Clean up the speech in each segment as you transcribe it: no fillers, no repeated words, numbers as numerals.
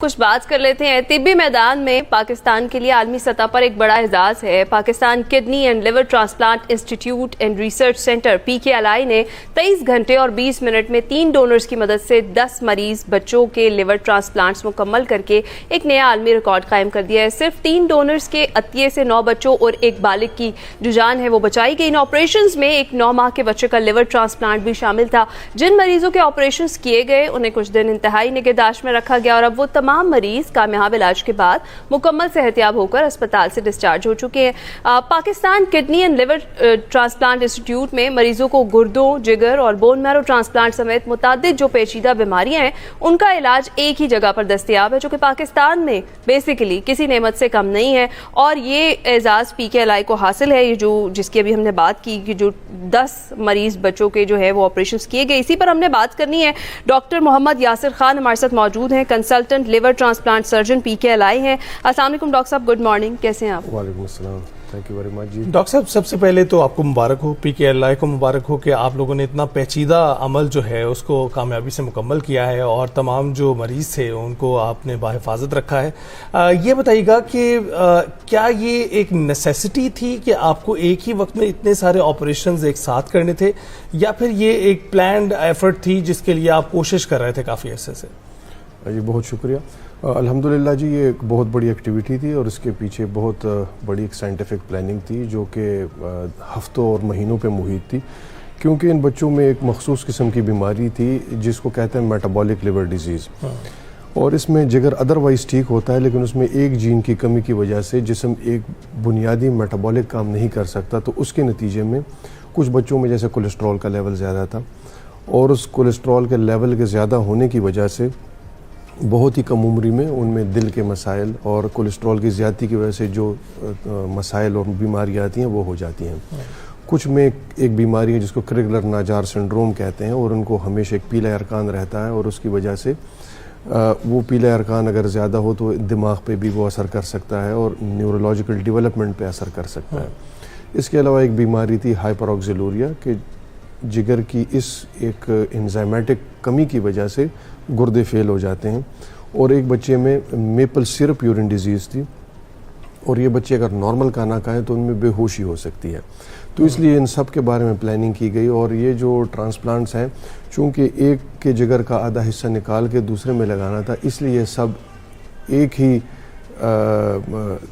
कुछ बात कर लेते हैं। तिब्बी मैदान में पाकिस्तान के लिए आलमी सतह पर एक बड़ा एजाज है। Pakistan kidney and liver transplant institute and research centre PKLI ने 23 घंटे और 20 मिनट में 3 डोनर्स की मदद से 10 मरीज बच्चों के लिवर ट्रांसप्लांट्स मुकम्मल करके एक नया आलमी रिकॉर्ड कायम कर दिया है। सिर्फ 3 डोनर्स के अतिये से 9 बच्चों और एक बालिग की जो जान है वो बचाई गई। इन ऑपरेशंस में एक 9 माह के बच्चे का लिवर ट्रांसप्लांट भी शामिल था। जिन मरीजों के ऑपरेशंस किए गए उन्हें कुछ दिन इंतहाई निगहदाश्त में रखा गया और अब वो तमाम मरीज कामयाब इलाज के बाद मुकम्मल सेहतियाब होकर अस्पताल से डिस्चार्ज हो चुके हैं। Pakistan kidney and liver transplant institute में मरीजों को गुर्दों, जिगर और बोन मैरो ट्रांसप्लांट समेत मुताद्दिद जो पेचीदा बीमारियां हैं उनका इलाज एक ही जगह पर दस्तयाब है, जो कि पाकिस्तान में बेसिकली किसी नेमत से कम नहीं है। और ये एजाज PKLI को हासिल है, ये जो जिसकी अभी हमने बात की कि जो 10 मरीज बच्चों के जो है वो ऑपरेशन किए गए। इसी पर हमने बात करनी है। डॉक्टर मोहम्मद यासिर खान हमारे साथ मौजूद हैं, consultant liver transplant surgeon PKLI हैं। अस्सलाम वालेकुम डॉक्टर साहब, गुड मॉर्निंग, कैसे हैं आप? वालेकुम अस्सलाम, थैंक यू वेरी मच जी। डॉक्टर साहब, सबसे पहले तो आपको मुबारक हो, PKLI को मुबारक हो कि आप लोगों ने इतना पेचीदा अमल जो है उसको कामयाबी से मुकम्मल किया है और तमाम जो मरीज थे उनको आपने बाहिफाजत रखा है। ये बताइएगा कि क्या ये एक नेसेसिटी थी कि आपको एक ही वक्त में इतने सारे ऑपरेशंस एक साथ करने थे, या फिर ये एक प्लान्ड एफर्ट थी जिसके लिए आप कोशिश कर रहे थे काफ़ी अरसे से? जी बहुत शुक्रिया। अल्हम्दुलिल्लाह जी, ये एक बहुत बड़ी एक्टिविटी थी और इसके पीछे बहुत बड़ी एक साइंटिफिक प्लानिंग थी जो कि हफ्तों और महीनों पे मुहित थी, क्योंकि इन बच्चों में एक मखसूस किस्म की बीमारी थी जिसको कहते हैं मेटाबॉलिक लिवर डिजीज़। और इसमें जिगर अदरवाइज़ ठीक होता है, लेकिन उसमें एक जीन की कमी की वजह से जिस्म एक बुनियादी मेटाबॉलिक काम नहीं कर सकता, तो उसके नतीजे में कुछ बच्चों में जैसे कोलेस्ट्रॉल का लेवल ज़्यादा था और उस कोलेस्ट्रॉल के लेवल के ज़्यादा होने की वजह से बहुत ही कम उम्री में उनमें दिल के मसाइल और कोलेस्ट्रॉल की ज़्यादती की वजह से जो मसाइल और बीमारियाँ आती हैं वो हो जाती हैं। कुछ में एक बीमारी है जिसको क्रिगलर नाजार सिंड्रोम कहते हैं और उनको हमेशा एक पीला अरकान रहता है और उसकी वजह से वो पीला अरकान अगर ज़्यादा हो तो दिमाग पे भी वो असर कर सकता है और न्यूरोलॉजिकल डेवलपमेंट पे असर कर सकता है। इसके अलावा एक बीमारी थी हाइपरऑक्सिलूरिया कि जिगर की इस एक एंजाइमेटिक कमी की वजह से गुर्दे फेल हो जाते हैं। और एक बच्चे में मेपल सिरप यूरिन डिजीज़ थी और ये बच्चे अगर नॉर्मल खाना खाएं तो उनमें बेहोशी हो सकती है। तो इसलिए इन सब के बारे में प्लानिंग की गई और ये जो ट्रांसप्लांट्स हैं, चूँकि एक के जिगर का आधा हिस्सा निकाल के दूसरे में लगाना था, इसलिए ये सब एक ही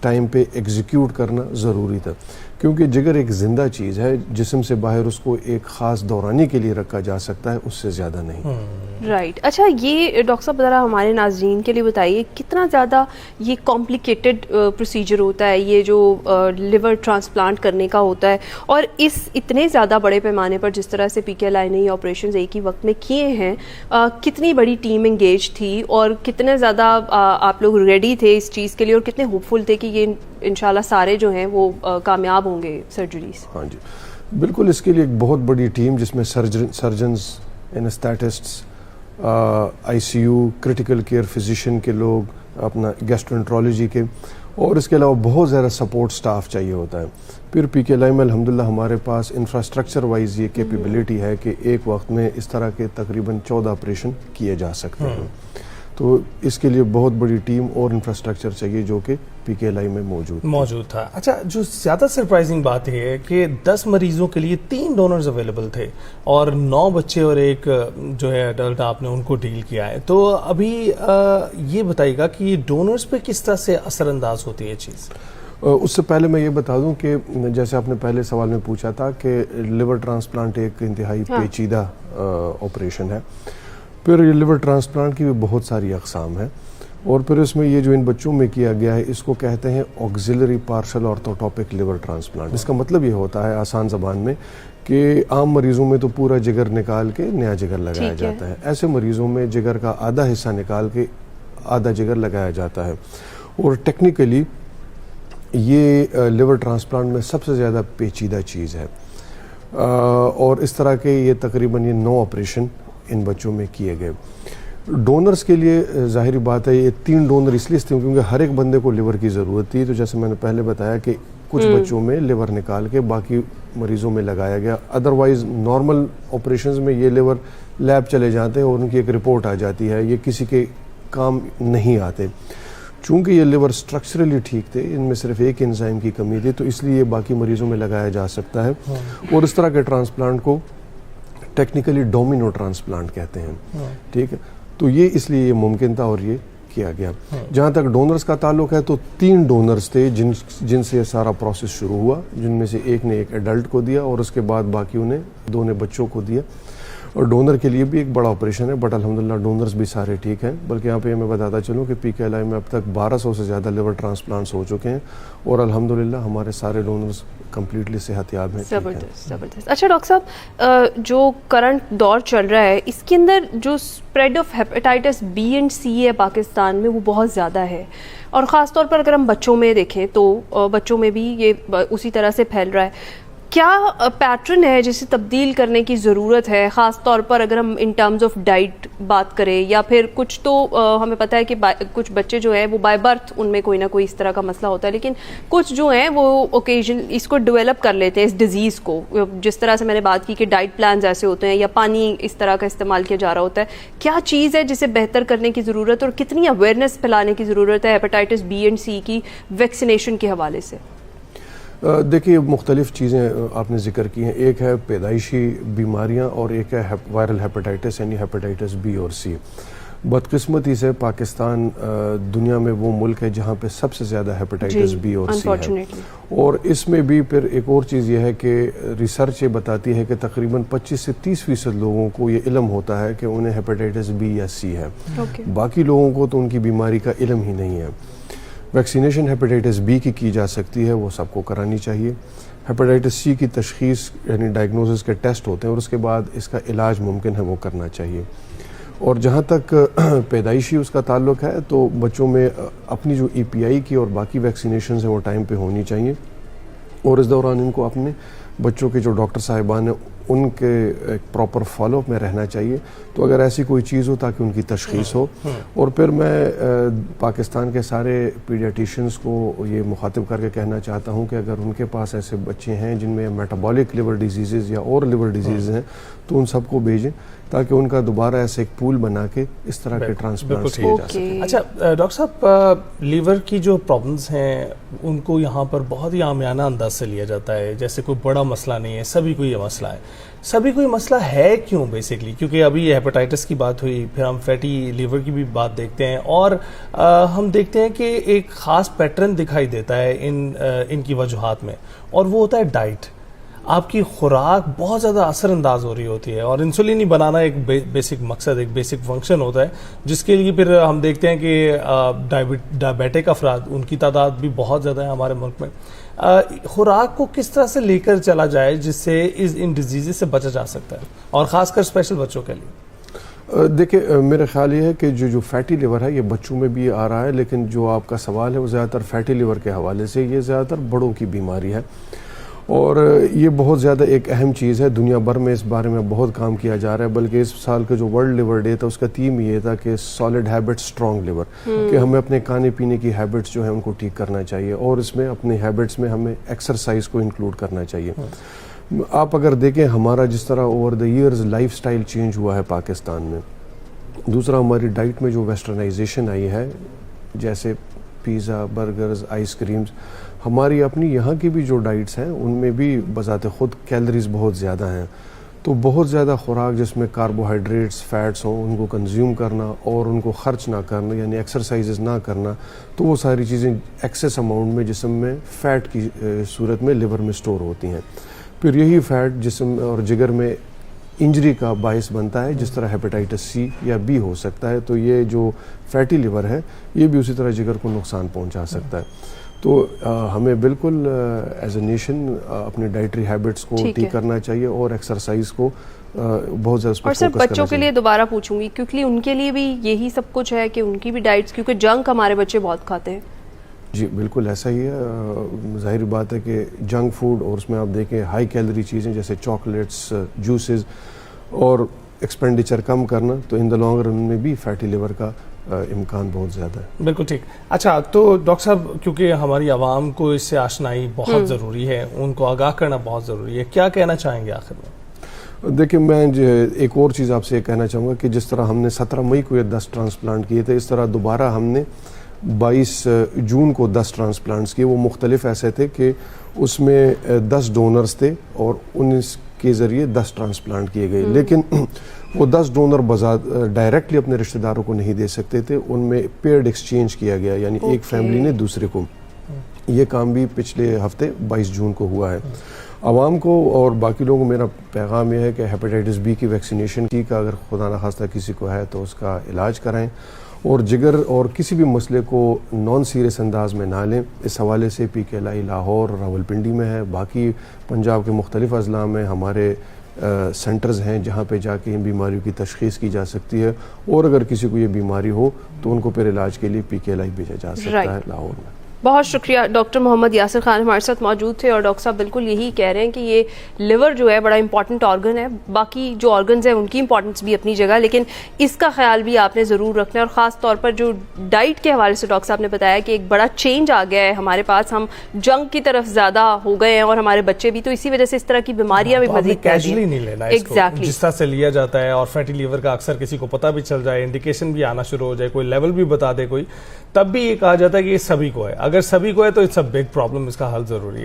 टाइम पे एग्जीक्यूट करना ज़रूरी था, क्योंकि जिगर एक ज़िंदा चीज़ है, जिस्म से बाहर उसको एक ख़ास दौरानी के लिए रखा जा सकता है, उससे ज़्यादा नहीं। राइट। अच्छा, ये डॉक्टर साहब ज़रा हमारे नाज़रीन के लिए बताइए कितना ज़्यादा ये कॉम्प्लिकेटेड प्रोसीजर होता है, ये जो लिवर ट्रांसप्लांट करने का होता है, और इस इतने ज़्यादा बड़े पैमाने पर जिस तरह से PKLI ने ये ऑपरेशन एक ही वक्त में किए हैं, कितनी बड़ी टीम इंगेज थी और कितने ज़्यादा आप लोग रेडी थे इस चीज़ के लिए और कितने होपफुल थे कि ये इंशाल्लाह सारे जो हैं वो कामयाब होंगे सर्जरीज? हाँ जी, बिल्कुल। इसके लिए एक बहुत बड़ी टीम जिसमें surgeons, anaesthetists, ICU, critical care physician के लोग, अपना गैस्ट्रोएंट्रोलॉजी के, और इसके अलावा बहुत ज़्यादा सपोर्ट स्टाफ चाहिए होता है। फिर PKLI में अल्हम्दुलिल्लाह हमारे पास इंफ्रास्ट्रक्चर वाइज ये कैपेबिलिटी है कि एक वक्त में इस तरह के तकरीबन 14 ऑपरेशन किए जा सकते हैं। तो इसके लिए बहुत बड़ी टीम और इंफ्रास्ट्रक्चर चाहिए जो कि PKLI में मौजूद था। अच्छा, जो ज़्यादा सरप्राइजिंग बात ये है कि 10 मरीजों के लिए 3 डोनर्स अवेलेबल थे और 9 बच्चे और एक जो है अडल्ट आपने उनको डील किया है। तो अभी ये बताइएगा कि ये डोनर्स पे किस तरह से असरअंदाज होती है चीज़? उससे पहले मैं ये बता दूं कि जैसे आपने पहले सवाल में पूछा था कि लिवर ट्रांसप्लांट एक इंतहाई पेचीदा ऑपरेशन है। फिर ये लिवर ट्रांसप्लांट की भी बहुत सारी अक़साम है और फिर इसमें ये जो इन बच्चों में किया गया है इसको कहते हैं ऑक्सिलरी पार्शल ऑर्थोटोपिक लिवर ट्रांसप्लांट। इसका मतलब ये होता है आसान ज़बान में कि आम मरीज़ों में तो पूरा जिगर निकाल के नया जिगर लगाया जाता है, ऐसे मरीज़ों में जिगर का आधा हिस्सा निकाल के आधा जिगर लगाया जाता है। और टेक्निकली ये लिवर ट्रांसप्लांट में सबसे ज़्यादा पेचीदा चीज़ है और इस तरह के ये तकरीबन ये 9 ऑपरेशन इन बच्चों में किए गए। डोनर्स के लिए ज़ाहिरी बात है ये 3 डोनर इसलिए थे क्योंकि हर एक बंदे को लिवर की ज़रूरत थी। तो जैसे मैंने पहले बताया कि कुछ बच्चों में लिवर निकाल के बाकी मरीज़ों में लगाया गया। अदरवाइज़ नॉर्मल ऑपरेशंस में ये लिवर लैब चले जाते हैं और उनकी एक रिपोर्ट आ जाती है, ये किसी के کام نہیں آتے. چونکہ یہ لیور سٹرکچرلی ٹھیک تھے, ان میں صرف ایک انزائم کی کمی تھی, تو اس لیے یہ باقی مریضوں میں لگایا جا سکتا ہے. اور اس طرح کے ٹرانسپلانٹ کو ٹیکنیکلی ڈومینو ٹرانسپلانٹ کہتے ہیں. ٹھیک ہے, تو یہ اس لیے یہ ممکن تھا اور یہ کیا گیا. جہاں تک ڈونرز کا تعلق ہے تو 3 ڈونرز تھے جن سے یہ سارا پروسیس شروع ہوا, جن میں سے ایک نے ایک ایڈلٹ کو دیا اور اس کے بعد باقیوں نے 2 نے بچوں کو دیا. اور ڈونر کے لیے بھی ایک بڑا آپریشن ہے, بٹ الحمدللہ ڈونرز بھی سارے ٹھیک ہیں. بلکہ یہاں پہ میں بتاتا چلوں کہ پی کے ایل آئی میں اب تک 1200 سے زیادہ لیور ٹرانسپلانٹس ہو چکے ہیں اور الحمدللہ ہمارے سارے ڈونرز کمپلیٹلی صحت یاب ہیں. زبردست. اچھا ڈاکٹر صاحب, جو کرنٹ دور چل رہا ہے اس کے اندر جو spread of hepatitis B and C ہے پاکستان میں وہ بہت زیادہ ہے, اور خاص طور پر اگر ہم بچوں میں دیکھیں تو بچوں میں بھی یہ اسی طرح سے پھیل رہا ہے. کیا پیٹرن ہے جسے تبدیل کرنے کی ضرورت ہے, خاص طور پر اگر ہم ان ٹرمز آف ڈائٹ بات کریں, یا پھر کچھ تو ہمیں پتہ ہے کہ کچھ بچے جو ہیں وہ بائی برتھ ان میں کوئی نہ کوئی اس طرح کا مسئلہ ہوتا ہے, لیکن کچھ جو ہیں وہ اوکیزن اس کو ڈیولپ کر لیتے ہیں اس ڈیزیز کو, جس طرح سے میں نے بات کی کہ ڈائٹ پلانز ایسے ہوتے ہیں یا پانی اس طرح کا استعمال کیا جا رہا ہوتا ہے. کیا چیز ہے جسے بہتر کرنے کی ضرورت اور کتنی اویئرنیس پھیلانے کی ضرورت ہے ہیپیٹائٹس بی اینڈ سی کی ویکسینیشن کے حوالے سے؟ دیکھیے مختلف چیزیں آپ نے ذکر کی ہیں. ایک ہے پیدائشی بیماریاں اور ایک ہے وائرل ہیپیٹائٹس یعنی ہیپیٹائٹس بی اور سی. بدقسمتی سے پاکستان دنیا میں وہ ملک ہے جہاں پہ سب سے زیادہ ہیپیٹائٹس بی اور سی ہے. اور اس میں بھی پھر ایک اور چیز یہ ہے کہ ریسرچ یہ بتاتی ہے کہ تقریباً 25 سے 30% لوگوں کو یہ علم ہوتا ہے کہ انہیں ہیپیٹائٹس بی یا سی ہے. باقی لوگوں کو تو ان کی بیماری کا علم ہی نہیں ہے. ویکسینیشن ہیپیٹائٹس بی کی جا سکتی ہے, وہ سب کو کرانی چاہیے. ہیپیٹائٹس سی کی تشخیص یعنی ڈائگنوسس کے ٹیسٹ ہوتے ہیں اور اس کے بعد اس کا علاج ممکن ہے وہ کرنا چاہیے. اور جہاں تک پیدائشی اس کا تعلق ہے تو بچوں میں اپنی جو ای پی آئی کی اور باقی ویکسینیشنز ہیں وہ ٹائم پہ ہونی چاہیے, اور اس دوران ان کو اپنے بچوں کے جو ڈاکٹر صاحبان ہیں ان کے ایک پراپر فالو اپ میں رہنا چاہیے. تو اگر ایسی کوئی چیز ہو تاکہ ان کی تشخیص ہو. اور پھر میں پاکستان کے سارے پیڈیاٹیشینز کو یہ مخاطب کر کے کہنا چاہتا ہوں کہ اگر ان کے پاس ایسے بچے ہیں جن میں میٹابولک لیور ڈیزیزز یا اور لیور ڈیزیز ہیں تو ان سب کو بھیجیں تاکہ ان کا دوبارہ ایسے ایک پول بنا کے اس طرح کے ٹرانسپلانٹ کیے جا سکیں. اچھا ڈاکٹر صاحب, لیور کی جو پرابلمس ہیں ان کو یہاں پر بہت ہی عامیانہ انداز سے لیا جاتا ہے, جیسے کوئی بڑا مسئلہ نہیں ہے, سبھی کو یہ مسئلہ ہے. سبھی کو یہ مسئلہ ہے کیوں بیسکلی؟ کیونکہ ابھی یہ ہیپیٹائٹس کی بات ہوئی, پھر ہم فیٹی لیور کی بھی بات دیکھتے ہیں, اور ہم دیکھتے ہیں کہ ایک خاص پیٹرن دکھائی دیتا ہے ان کی وجوہات میں, اور وہ ہوتا ہے ڈائٹ. آپ کی خوراک بہت زیادہ اثر انداز ہو رہی ہوتی ہے, اور انسولین ہی بنانا ایک بیسک مقصد, ایک بیسک فنکشن ہوتا ہے, جس کے لیے پھر ہم دیکھتے ہیں کہ ڈائبیٹک افراد ان کی تعداد بھی بہت زیادہ ہے ہمارے ملک میں. خوراک کو کس طرح سے لے کر چلا جائے جس سے ان ڈیزیز سے بچا جا سکتا ہے, اور خاص کر اسپیشل بچوں کے لیے؟ دیکھیں میرا خیال یہ ہے کہ جو فیٹی لیور ہے یہ بچوں میں بھی آ رہا ہے, لیکن جو آپ کا سوال ہے وہ زیادہ تر فیٹی لیور کے حوالے سے, یہ زیادہ تر بڑوں کی بیماری ہے. اور یہ بہت زیادہ ایک اہم چیز ہے, دنیا بھر میں اس بارے میں بہت کام کیا جا رہا ہے. بلکہ اس سال کا جو ورلڈ لیور ڈے تھا اس کا تھیم یہ تھا کہ سالڈ ہیبٹ اسٹرانگ لیور, کہ ہمیں اپنے کھانے پینے کی ہیبٹس جو ہیں ان کو ٹھیک کرنا چاہیے, اور اس میں اپنے ہیبٹس میں ہمیں ایکسرسائز کو انکلوڈ کرنا چاہیے. آپ اگر دیکھیں ہمارا جس طرح over the years life style change ہوا ہے پاکستان میں, دوسرا ہماری ڈائٹ میں جو ویسٹرنائزیشن آئی ہے, جیسے پیزا, برگرز, آئس کریمز, ہماری اپنی یہاں کی بھی جو ڈائٹس ہیں ان میں بھی بذات خود کیلریز بہت زیادہ ہیں. تو بہت زیادہ خوراک جس میں کاربوہائیڈریٹس, فیٹس ہوں, ان کو کنزیوم کرنا اور ان کو خرچ نہ کرنا یعنی ایکسرسائزز نہ کرنا, تو وہ ساری چیزیں ایکسیس اماؤنٹ میں جسم میں فیٹ کی صورت میں لیور میں سٹور ہوتی ہیں. پھر یہی فیٹ جسم اور جگر میں انجری کا باعث بنتا ہے, جس طرح ہیپیٹائٹس سی یا بی ہو سکتا ہے. تو یہ جو فیٹی لیور ہے یہ بھی اسی طرح جگر کو نقصان پہنچا سکتا ہے. تو ہمیں بالکل ایز اے نیشن اپنے ڈائٹری ہیبٹس کو ٹھیک کرنا چاہیے اور ایکسرسائز کو بہت زیادہ. اور صرف بچوں کے لیے دوبارہ پوچھوں گی کیونکہ ان کے لیے بھی یہی سب کچھ ہے کہ ان کی بھی ڈائٹس, کیونکہ جنک ہمارے بچے بہت کھاتے ہیں. جی بالکل ایسا ہی ہے. ظاہر بات ہے کہ جنک فوڈ اور اس میں آپ دیکھیں ہائی کیلری چیزیں جیسے چاکلیٹس, جوسز اور ایکسپینڈیچر کم کرنا, تو ان دا لانگ رن میں بھی فیٹی لیور کا امکان بہت زیادہ ہے. بالکل ٹھیک. اچھا تو ڈاکٹر صاحب, کیونکہ ہماری عوام کو اس سے آشنائی بہت ضروری ہے, ان کو آگاہ کرنا بہت ضروری ہے, کیا کہنا چاہیں گے آخر میں؟ देखिए मैं जो है एक और चीज़ आपसे ये कहना चाहूँगा कि जिस तरह हमने 17 मई को ये 10 ट्रांसप्लांट किए थे, इस तरह दोबारा हमने 22 जून को 10 ट्रांसप्लांट्स किए। वो मुख्तलिफ ऐसे थे कि उसमें 10 डोनर्स थे और 19 के ज़रिए 10 ट्रांसप्लांट किए गए, लेकिन वो 10 डोनर डायरेक्टली अपने रिश्तेदारों को नहीं दे सकते थे, उनमें पेयर्ड एक्सचेंज किया गया, यानी एक फैमिली ने दूसरे को। ये काम भी पिछले हफ्ते 22 जून को हुआ है। आवाम को और बाकी लोगों को मेरा पैगाम यह है कि हेपेटाइटिस बी की वैक्सीनेशन की का अगर खुदा न खास्ता किसी को है तो उसका इलाज कराएं, और जिगर और किसी भी मसले को नॉन सीरियस अंदाज में ना लें। इस हवाले से PKLI लाहौर रावलपिंडी में है, बाकी पंजाब के मुख्तलिफ अजला में हमारे सेंटर्स हैं जहाँ पे जाके इन बीमारियों की तशख़ीस की जा सकती है, और अगर किसी को ये बीमारी हो तो उनको फिर इलाज के लिए PKLI भेजा जा सकता है लाहौर में। बहुत शुक्रिया। डॉक्टर मोहम्मद यासिर खान हमारे साथ मौजूद थे, और डॉक्टर साहब बिल्कुल यही कह रहे हैं कि ये लिवर जो है बड़ा इंपॉर्टेंट ऑर्गन है, बाकी जो ऑर्गन्स हैं उनकी इंपॉर्टेंस भी अपनी जगह, लेकिन इसका ख्याल भी आपने ज़रूर रखना है। और ख़ास तौर पर जो डाइट के हवाले से डॉक्टर साहब ने बताया कि एक बड़ा चेंज आ गया है हमारे पास, हम जंक की तरफ ज़्यादा हो गए हैं और हमारे बच्चे भी, तो इसी वजह से इस तरह की बीमारियाँ भी मज़ीद कैजुअली नहीं लेना एग्जैक्टली जिस तरह से लिया जाता है। और फैटी लीवर का अक्सर किसी को पता भी चल जाए, इंडिकेशन भी आना शुरू हो जाए, कोई लेवल भी बता दे कोई, तब भी ये कहा जाता है कि ये सभी को है। अगर सभी को है तो इट्स अ बिग प्रॉब्लम, इसका हल जरूरी है।